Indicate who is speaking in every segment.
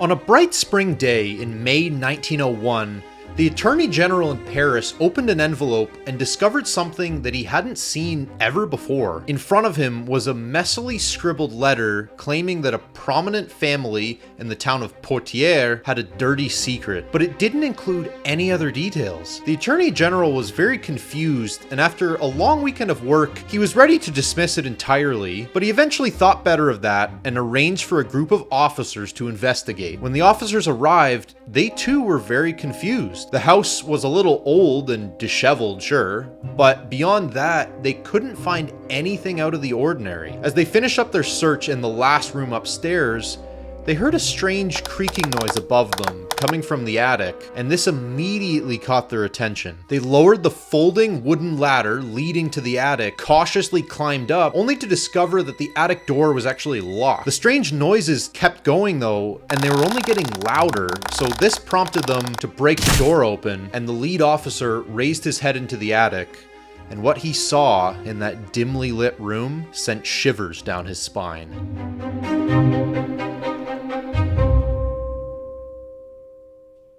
Speaker 1: On a bright spring day in May 1901, the Attorney General in Paris opened an envelope and discovered something that he hadn't seen ever before. In front of him was a messily scribbled letter claiming that a prominent family in the town of Poitiers had a dirty secret, but it didn't include any other details. The Attorney General was very confused, and after a long weekend of work, he was ready to dismiss it entirely, but he eventually thought better of that and arranged for a group of officers to investigate. When the officers arrived, they too were very confused. The house was a little old and disheveled, sure, but beyond that, they couldn't find anything out of the ordinary. As they finished up their search in the last room upstairs, they heard a strange creaking noise above them, coming from the attic, and this immediately caught their attention. They lowered the folding wooden ladder leading to the attic, cautiously climbed up, only to discover that the attic door was actually locked. The strange noises kept going though, and they were only getting louder, so this prompted them to break the door open, and the lead officer raised his head into the attic, and what he saw in that dimly lit room sent shivers down his spine.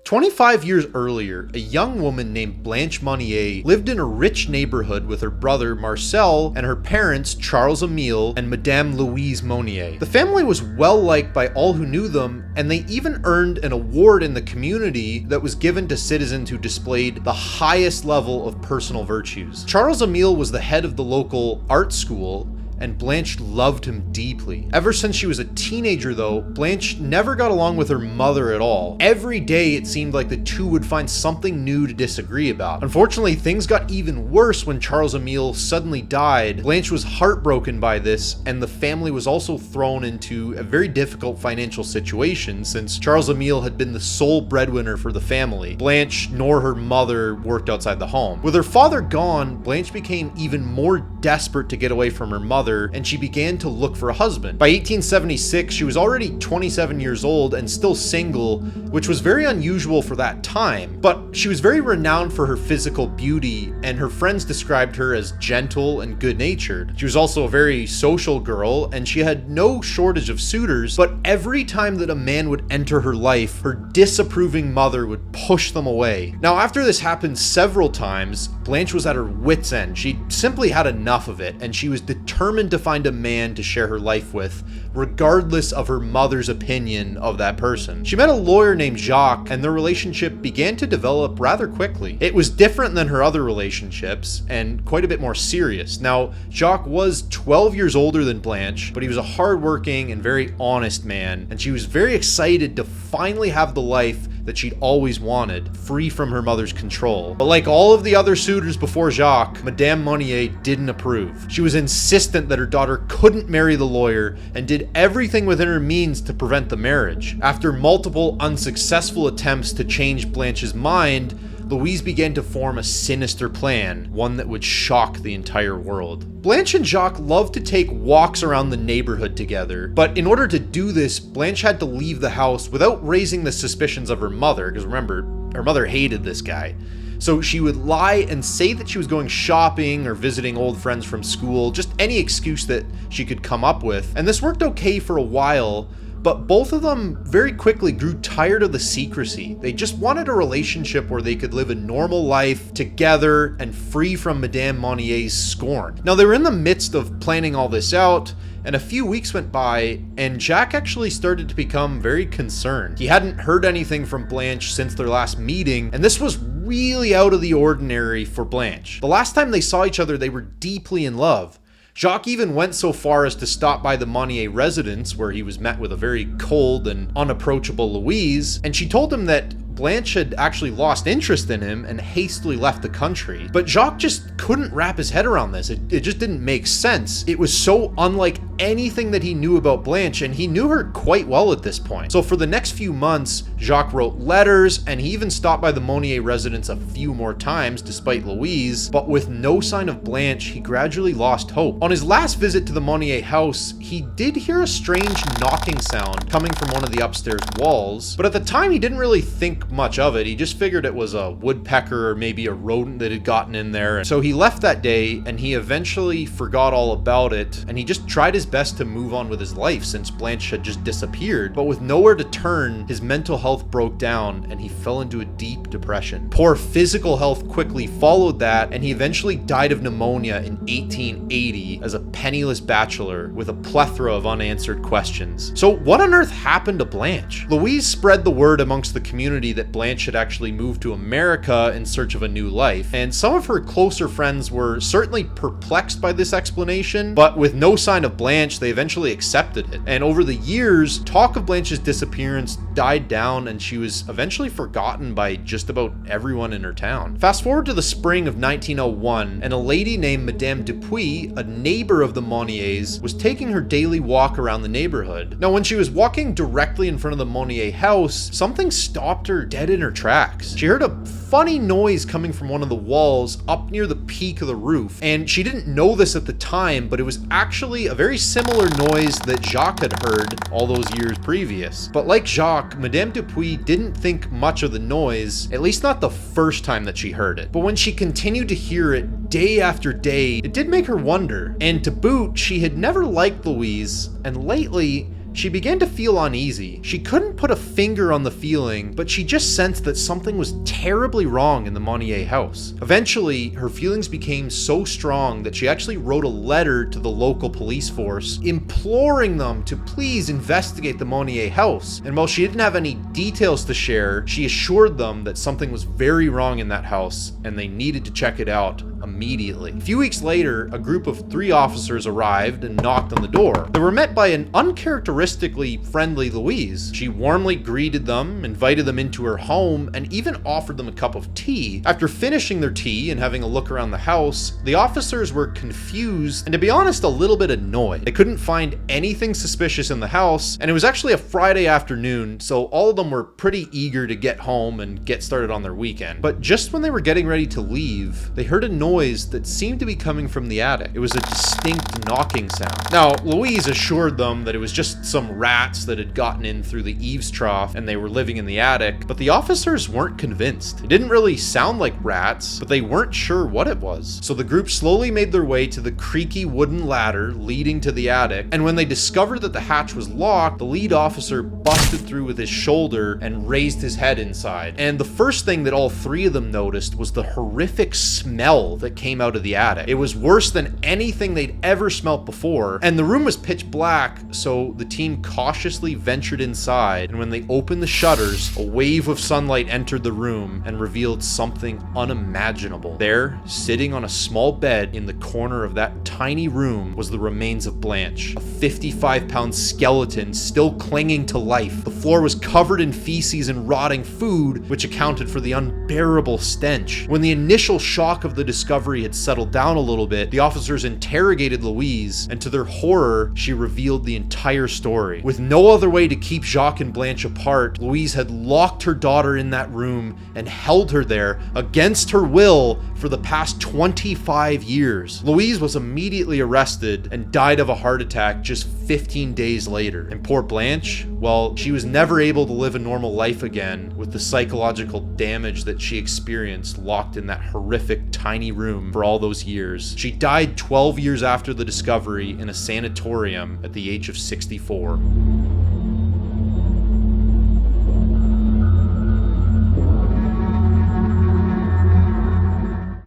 Speaker 1: 25 years earlier, a young woman named Blanche Monnier lived in a rich neighborhood with her brother Marcel and her parents Charles Emile and Madame Louise Monnier. The family was well liked by all who knew them, and they even earned an award in the community that was given to citizens who displayed the highest level of personal virtues. Charles Emile was the head of the local art school, and Blanche loved him deeply. Ever since she was a teenager though, Blanche never got along with her mother at all. Every day it seemed like the two would find something new to disagree about. Unfortunately, things got even worse when Charles Emile suddenly died. Blanche was heartbroken by this, and the family was also thrown into a very difficult financial situation since Charles Emile had been the sole breadwinner for the family. Blanche nor her mother worked outside the home. With her father gone, Blanche became even more desperate to get away from her mother, and she began to look for a husband. By 1876, she was already 27 years old and still single, which was very unusual for that time, but she was very renowned for her physical beauty, and her friends described her as gentle and good-natured. She was also a very social girl, and she had no shortage of suitors, but every time that a man would enter her life, her disapproving mother would push them away. Now, after this happened several times, Blanche was at her wit's end. She simply had enough of it, and she was determined to find a man to share her life with, regardless of her mother's opinion of that person. She met a lawyer named Jacques, and their relationship began to develop rather quickly. It was different than her other relationships, and quite a bit more serious. Now, Jacques was 12 years older than Blanche, but he was a hardworking and very honest man, and she was very excited to finally have the life that she'd always wanted, free from her mother's control. But like all of the other suitors before Jacques, Madame Monnier didn't approve. She was insistent that her daughter couldn't marry the lawyer and did everything within her means to prevent the marriage. After multiple unsuccessful attempts to change Blanche's mind, Louise began to form a sinister plan, one that would shock the entire world. Blanche and Jacques loved to take walks around the neighborhood together, but in order to do this, Blanche had to leave the house without raising the suspicions of her mother, because remember, her mother hated this guy. So she would lie and say that she was going shopping or visiting old friends from school, just any excuse that she could come up with. And this worked okay for a while, but both of them very quickly grew tired of the secrecy. They just wanted a relationship where they could live a normal life together and free from Madame Monnier's scorn. Now, they were in the midst of planning all this out, and a few weeks went by, and Jacques actually started to become very concerned. He hadn't heard anything from Blanche since their last meeting, and this was really out of the ordinary for Blanche. The last time they saw each other, they were deeply in love. Jacques even went so far as to stop by the Monnier residence, where he was met with a very cold and unapproachable Louise, and she told him that Blanche had actually lost interest in him and hastily left the country. But Jacques just couldn't wrap his head around this. It just didn't make sense. It was so unlike anything that he knew about Blanche, and he knew her quite well at this point. So for the next few months, Jacques wrote letters, and he even stopped by the Monnier residence a few more times despite Louise, but with no sign of Blanche, he gradually lost hope. On his last visit to the Monnier house, he did hear a strange knocking sound coming from one of the upstairs walls, but at the time he didn't really think much of it. He just figured it was a woodpecker or maybe a rodent that had gotten in there. So he left that day, and he eventually forgot all about it, and he just tried his best to move on with his life since Blanche had just disappeared, but with nowhere to turn, his mental health broke down and he fell into a deep depression. Poor physical health quickly followed that, and he eventually died of pneumonia in 1880 as a penniless bachelor with a plethora of unanswered questions. So what on earth happened to Blanche? Louise spread the word amongst the community that Blanche had actually moved to America in search of a new life, and some of her closer friends were certainly perplexed by this explanation, but with no sign of Blanche, they eventually accepted it. And over the years, talk of Blanche's disappearance died down and she was eventually forgotten by just about everyone in her town. Fast forward to the spring of 1901, and a lady named Madame Dupuis, a neighbor of the Monniers, was taking her daily walk around the neighborhood. Now, when she was walking directly in front of the Monnier house, something stopped her dead in her tracks. She heard a funny noise coming from one of the walls up near the peak of the roof, and she didn't know this at the time, but it was actually a very similar noise that Jacques had heard all those years previous. But like Jacques, Madame Dupuis didn't think much of the noise, at least not the first time that she heard it. But when she continued to hear it day after day, it did make her wonder. And to boot, she had never liked Louise, and lately, she began to feel uneasy. She couldn't put a finger on the feeling, but she just sensed that something was terribly wrong in the Monnier house. Eventually, her feelings became so strong that she actually wrote a letter to the local police force, imploring them to please investigate the Monnier house. And while she didn't have any details to share, she assured them that something was very wrong in that house, and they needed to check it out immediately. A few weeks later, a group of 3 officers arrived and knocked on the door. They were met by an uncharacteristically friendly Louise. She warmly greeted them, invited them into her home, and even offered them a cup of tea. After finishing their tea and having a look around the house, the officers were confused and, to be honest, a little bit annoyed. They couldn't find anything suspicious in the house, and it was actually a Friday afternoon, so all of them were pretty eager to get home and get started on their weekend. But just when they were getting ready to leave, they heard a noise that seemed to be coming from the attic. It was a distinct knocking sound. Now, Louise assured them that it was just some rats that had gotten in through the eaves trough and they were living in the attic, but the officers weren't convinced. It didn't really sound like rats, but they weren't sure what it was. So the group slowly made their way to the creaky wooden ladder leading to the attic, and when they discovered that the hatch was locked, the lead officer busted through with his shoulder and raised his head inside. And the first thing that all 3 of them noticed was the horrific smell that came out of the attic. It was worse than anything they'd ever smelt before, and the room was pitch black, so the team cautiously ventured inside, and when they opened the shutters, a wave of sunlight entered the room and revealed something unimaginable. There, sitting on a small bed in the corner of that tiny room, was the remains of Blanche, a 55-pound skeleton still clinging to life. The floor was covered in feces and rotting food, which accounted for the unbearable stench. When the initial shock of the discovery had settled down a little bit, the officers interrogated Louise, and to their horror, she revealed the entire story. With no other way to keep Jacques and Blanche apart, Louise had locked her daughter in that room and held her there against her will for the past 25 years. Louise was immediately arrested and died of a heart attack just 15 days later. And poor Blanche, well, she was never able to live a normal life again with the psychological damage that she experienced locked in that horrific tiny room for all those years. She died 12 years after the discovery in a sanatorium at the age of 64.